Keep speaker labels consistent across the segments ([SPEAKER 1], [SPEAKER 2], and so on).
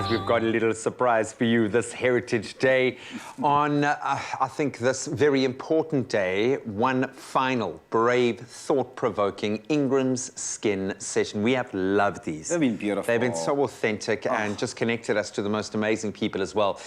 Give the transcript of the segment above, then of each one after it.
[SPEAKER 1] guys, we've got a little surprise for you this Heritage Day. On, I think, this very important day, one final, brave, thought-provoking Ingram's skin session. We have loved these.
[SPEAKER 2] They've been beautiful.
[SPEAKER 1] They've been so authentic and just connected us to the most amazing people as well.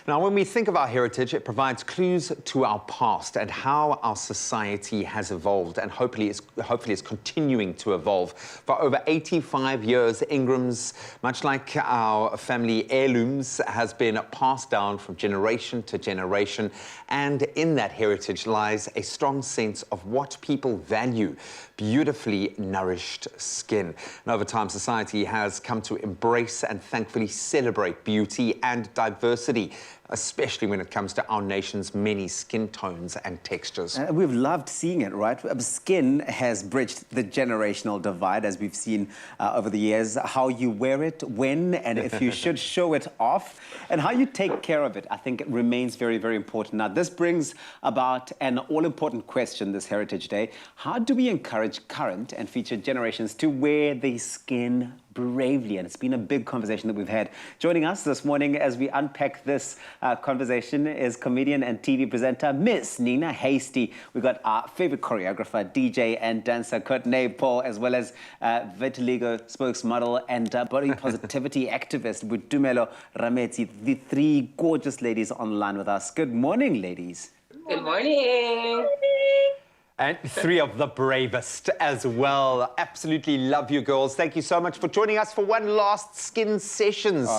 [SPEAKER 1] Now, when we think of our heritage, it provides clues to our past and how our society has evolved, and hopefully is continuing to evolve. For over 85 years, Ingram's, much like our family heirlooms, has been passed down from generation to generation, and in that heritage lies a strong sense of what people value: beautifully nourished skin. And over time, society has come to embrace and thankfully celebrate beauty and diversity, especially when it comes to our nation's many skin tones and textures.
[SPEAKER 2] We've loved seeing it, right? Skin has bridged the generational divide, as we've seen over the years. How you wear it, when, and if you should show it off, and how you take care of it, I think it remains very, very important. Now, this brings about an all-important question this Heritage Day. How do we encourage current and future generations to wear their skin bravely? And it's been a big conversation that we've had. Joining us this morning as we unpack this conversation is comedian and TV presenter Miss Nina Hastie. We've got our favorite choreographer, DJ and dancer Courtnae Paul, as well as Boitumelo spokesmodel and body positivity activist Boitumelo Rametsi. The three gorgeous ladies on the line with us. Good morning, ladies.
[SPEAKER 3] Good morning.
[SPEAKER 1] And three of the bravest as well. Absolutely love you girls. Thank you so much for joining us for one last Skin Sessions.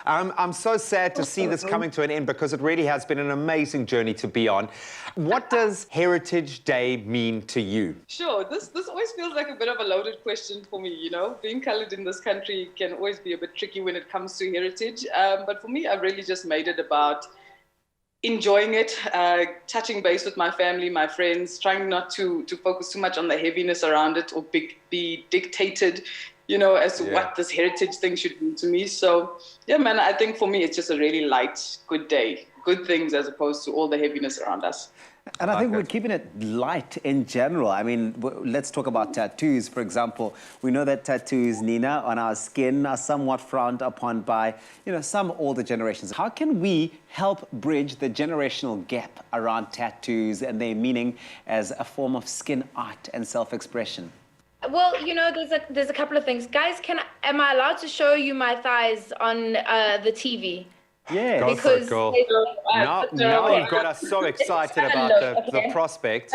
[SPEAKER 1] I'm so sad to see this coming to an end because it really has been an amazing journey to be on. What does Heritage Day mean to you?
[SPEAKER 3] Sure, this always feels like a bit of a loaded question for me, you know. Being coloured in this country can always be a bit tricky when it comes to heritage. But for me, I really just made it about enjoying it, touching base with my family, my friends, trying not to focus too much on the heaviness around it or be dictated, you know, as to what this heritage thing should be to me. So, yeah, man, I think for me, it's just a really light, good day, good things as opposed to all the heaviness around us.
[SPEAKER 2] And I think we're keeping it light in general. I mean, let's talk about tattoos, for example. We know that tattoos, Nina, on our skin are somewhat frowned upon by, you know, some older generations. How can we help bridge the generational gap around tattoos and their meaning as a form of skin art and self-expression?
[SPEAKER 4] Well, you know, there's a couple of things. Guys, am I allowed to show you my thighs on the TV?
[SPEAKER 2] Yeah,
[SPEAKER 1] go for it, girl. Now you've got us so excited about the prospect.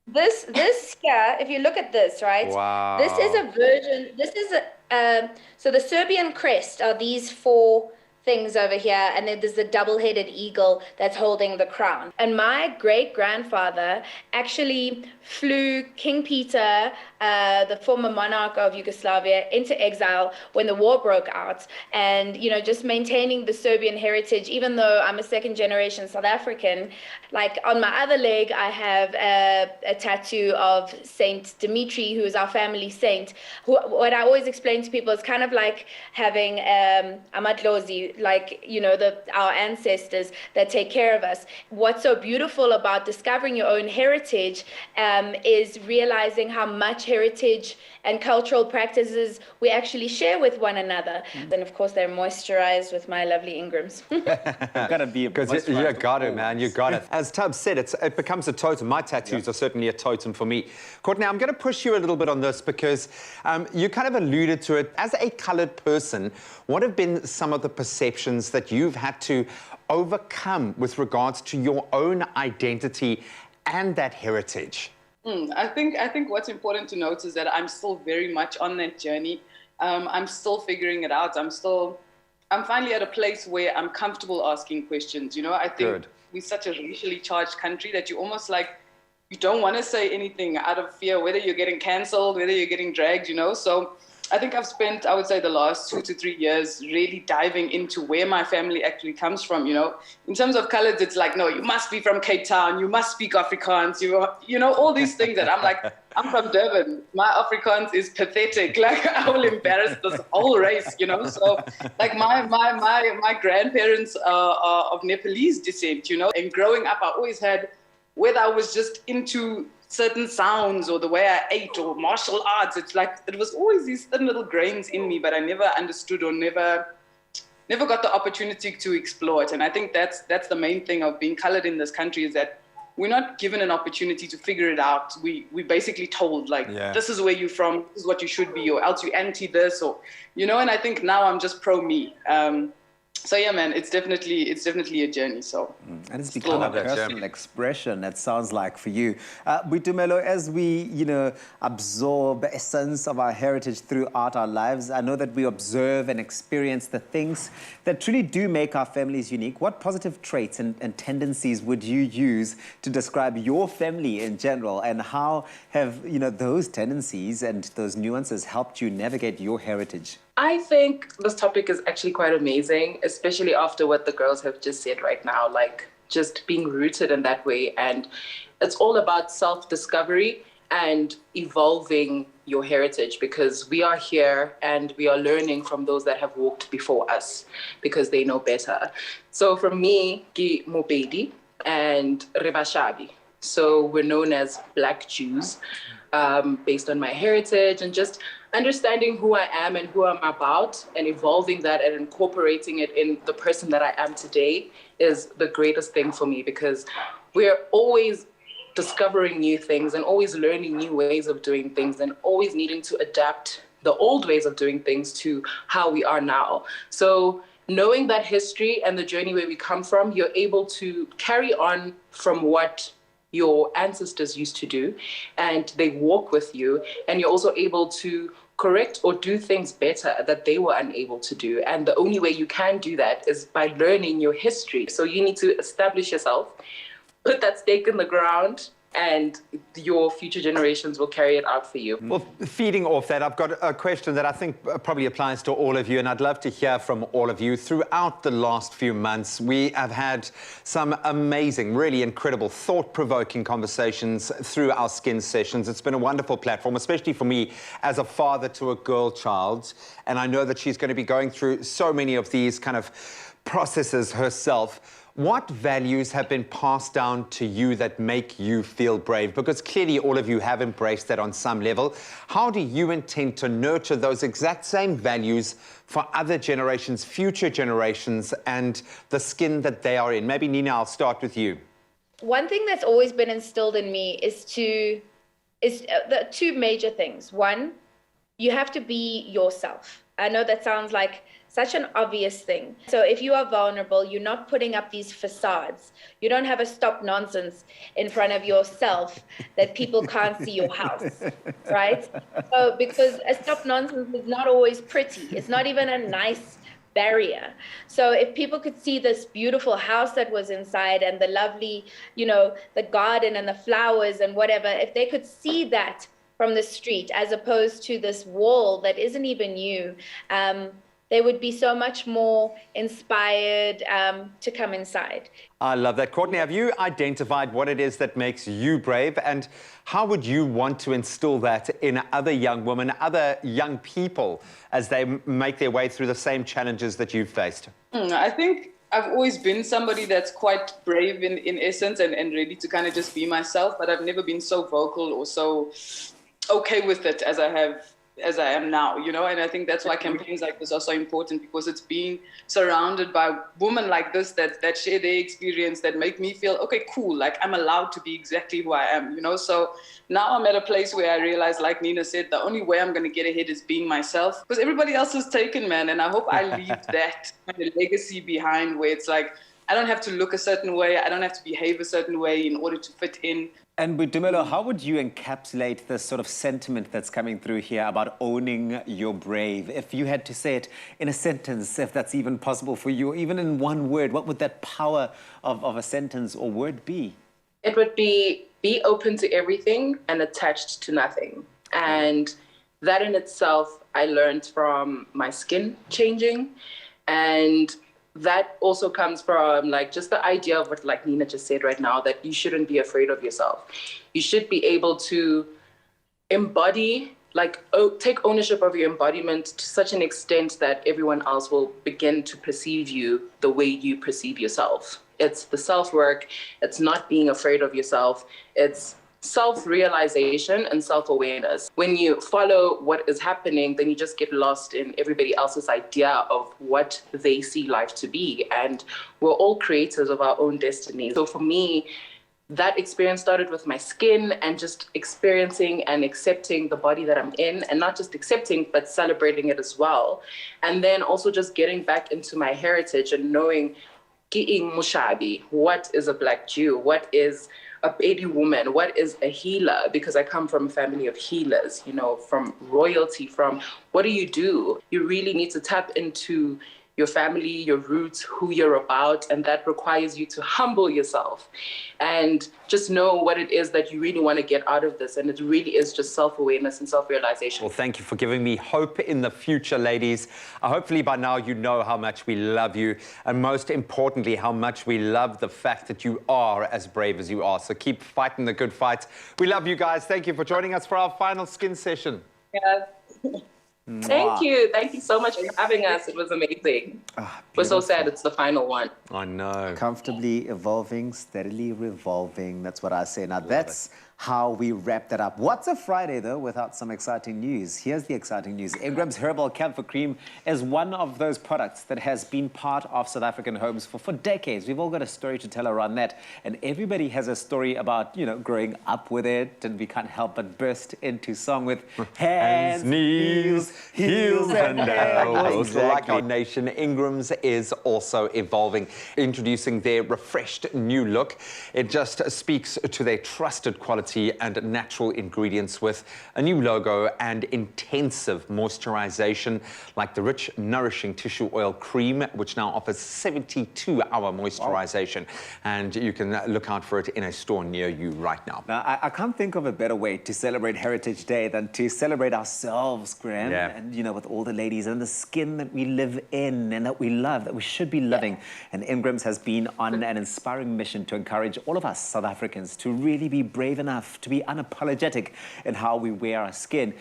[SPEAKER 4] This here, if you look at this, right?
[SPEAKER 1] Wow.
[SPEAKER 4] This is a version. So the Serbian crest are these four things over here, and then there's the double-headed eagle that's holding the crown. And my great-grandfather actually flew King Peter, the former monarch of Yugoslavia, into exile when the war broke out. And, you know, just maintaining the Serbian heritage, even though I'm a second-generation South African, like on my other leg, I have a tattoo of Saint Dimitri, who is our family saint. What I always explain to people is kind of like having amadlozi, like, you know, our ancestors that take care of us. What's so beautiful about discovering your own heritage is realizing how much heritage and cultural practices we actually share with one another. And of course, they're moisturized with my lovely Ingram's.
[SPEAKER 2] Gotta be
[SPEAKER 1] because you got it, man. You got it. As Tubbs said, it becomes a totem. My tattoos are certainly a totem for me. Courtney, I'm going to push you a little bit on this because you kind of alluded to it. As a coloured person, what have been some of the perceptions that you've had to overcome with regards to your own identity and that heritage?
[SPEAKER 3] I think what's important to note is that I'm still very much on that journey. I'm still figuring it out. I'm finally at a place where I'm comfortable asking questions. You know, I think we're such a racially charged country that you almost like, you don't want to say anything out of fear, whether you're getting cancelled, whether you're getting dragged, you know. So I think I've spent, I would say, the last 2 to 3 years really diving into where my family actually comes from, you know. In terms of colors, it's like, no, you must be from Cape Town, you must speak Afrikaans, you know, all these things that I'm like, I'm from Durban. My Afrikaans is pathetic. Like, I will embarrass this whole race, you know. So, like, my grandparents are of Nepalese descent, you know. And growing up, I always had, whether I was just into certain sounds or the way I ate or martial arts, it's like it was always these thin little grains in me, but I never understood or never never got the opportunity to explore it. And I think that's the main thing of being colored in this country, is that we're not given an opportunity to figure it out. We basically told, like, this is where you're from, this is what you should be, or else you anti this, or, you know. And I think now I'm just pro me. So yeah, man, it's definitely a journey. So
[SPEAKER 2] and it's become a personal expression. That sounds like for you, Boitumelo, as we absorb a sense of our heritage throughout our lives. I know that we observe and experience the things that truly do make our families unique. What positive traits and tendencies would you use to describe your family in general, and how have those tendencies and those nuances helped you navigate your heritage?
[SPEAKER 5] I think this topic is actually quite amazing, especially after what the girls have just said right now, like just being rooted in that way. And it's all about self-discovery and evolving your heritage, because we are here and we are learning from those that have walked before us because they know better. So for me, Ki Mopedi and Rebashabi. So we're known as Black Jews, based on my heritage and just understanding who I am and who I'm about, and evolving that and incorporating it in the person that I am today is the greatest thing for me, because we're always discovering new things and always learning new ways of doing things and always needing to adapt the old ways of doing things to how we are now. So knowing that history and the journey where we come from, you're able to carry on from what your ancestors used to do, and they walk with you, and you're also able to correct or do things better that they were unable to do. And the only way you can do that is by learning your history. So you need to establish yourself, put that stake in the ground, and your future generations will carry it out for you.
[SPEAKER 1] Well, feeding off that, I've got a question that I think probably applies to all of you, and I'd love to hear from all of you. Throughout the last few months, we have had some amazing, really incredible, thought-provoking conversations through our skin sessions. It's been a wonderful platform, especially for me as a father to a girl child, and I know that she's going to be going through so many of these kind of processes herself. What values have been passed down to you that make you feel brave? Because clearly all of you have embraced that on some level. How do you intend to nurture those exact same values for other generations, future generations, and the skin that they are in? Maybe, Nina, I'll start with you.
[SPEAKER 4] One thing that's always been instilled in me is the two major things. One, you have to be yourself. I know that sounds like such an obvious thing. So if you are vulnerable, you're not putting up these facades. You don't have a stop nonsense in front of yourself that people can't see your house, right? So because a stop nonsense is not always pretty. It's not even a nice barrier. So if people could see this beautiful house that was inside and the lovely, the garden and the flowers and whatever, if they could see that from the street as opposed to this wall that isn't even you, they would be so much more inspired to come inside.
[SPEAKER 1] I love that. Courtney, have you identified what it is that makes you brave, and how would you want to instill that in other young women, other young people, as they make their way through the same challenges that you've faced?
[SPEAKER 3] I think I've always been somebody that's quite brave in essence and ready to kind of just be myself, but I've never been so vocal or so okay with it as I am now, and I think that's why campaigns like this are so important, because it's being surrounded by women like this that share their experience, that make me feel, okay, cool, like I'm allowed to be exactly who I am, So now I'm at a place where I realize, like Nina said, the only way I'm going to get ahead is being myself, because everybody else is taken, man, and I hope I leave that kind of legacy behind, where it's like, I don't have to look a certain way, I don't have to behave a certain way in order to fit in.
[SPEAKER 2] And Boitumelo, how would you encapsulate this sort of sentiment that's coming through here about owning your brave? If you had to say it in a sentence, if that's even possible for you, or even in one word, what would that power of a sentence or word be?
[SPEAKER 5] It would be open to everything and attached to nothing. And that in itself, I learned from my skin changing. And that also comes from just the idea of what Nina just said right now, that you shouldn't be afraid of yourself. You should be able to embody, take ownership of your embodiment to such an extent that everyone else will begin to perceive you the way you perceive yourself. It's the self-work. It's not being afraid of yourself. It's self-realization and self-awareness. When you follow what is happening, then you just get lost in everybody else's idea of what they see life to be. And we're all creators of our own destiny. So for me, that experience started with my skin and just experiencing and accepting the body that I'm in, and not just accepting, but celebrating it as well. And then also just getting back into my heritage and knowing Ki'ing Mushabi, what is a Black Jew? What is a baby woman? What is a healer? Because I come from a family of healers, you know, from royalty, from what do? You really need to tap into your family, your roots, who you're about, and that requires you to humble yourself and just know what it is that you really want to get out of this. And it really is just self-awareness and self-realization.
[SPEAKER 1] Well, thank you for giving me hope in the future, ladies. Hopefully by now you know how much we love you, and most importantly, how much we love the fact that you are as brave as you are. So keep fighting the good fight. We love you guys. Thank you for joining us for our final skin session.
[SPEAKER 5] Yeah. Thank you. Thank you so much for having us. It was amazing. We're so sad it's the final one.
[SPEAKER 1] I know.
[SPEAKER 2] Comfortably evolving, steadily revolving. That's what I say. Now, that's how we wrap that up. What's a Friday, though, without some exciting news? Here's the exciting news. INGRAM'S Herbal Camphor Cream is one of those products that has been part of South African homes for decades. We've all got a story to tell around that. And everybody has a story about, you know, growing up with it. And we can't help but burst into song with hands, knees, heels, and elbows.
[SPEAKER 1] Exactly. Like our nation, INGRAM'S is also evolving, introducing their refreshed new look. It just speaks to their trusted quality and natural ingredients with a new logo and intensive moisturization, like the rich, nourishing tissue oil cream, which now offers 72-hour moisturization. Wow. And you can look out for it in a store near you right now.
[SPEAKER 2] Now, I can't think of a better way to celebrate Heritage Day than to celebrate ourselves, Graham.
[SPEAKER 1] Yeah.
[SPEAKER 2] And, you know, with all the ladies and the skin that we live in and that we love, that we should be loving. And INGRAM'S has been on an inspiring mission to encourage all of us South Africans to really be brave enough to be unapologetic in how we wear our skin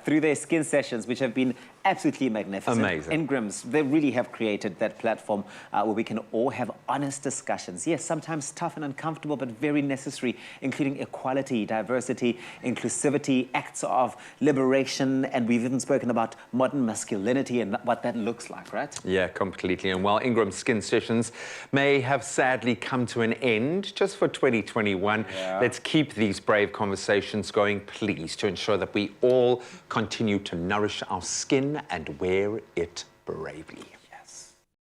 [SPEAKER 2] through their skin sessions, which have been absolutely magnificent.
[SPEAKER 1] Amazing.
[SPEAKER 2] INGRAM'S, they really have created that platform where we can all have honest discussions. Yes, sometimes tough and uncomfortable, but very necessary, including equality, diversity, inclusivity, acts of liberation, and we've even spoken about modern masculinity and what that looks like, right?
[SPEAKER 1] Yeah, completely. And while INGRAM'S skin sessions may have sadly come to an end just for 2021, let's keep these brave conversations going, please, to ensure that we all continue to nourish our skin and wear it bravely.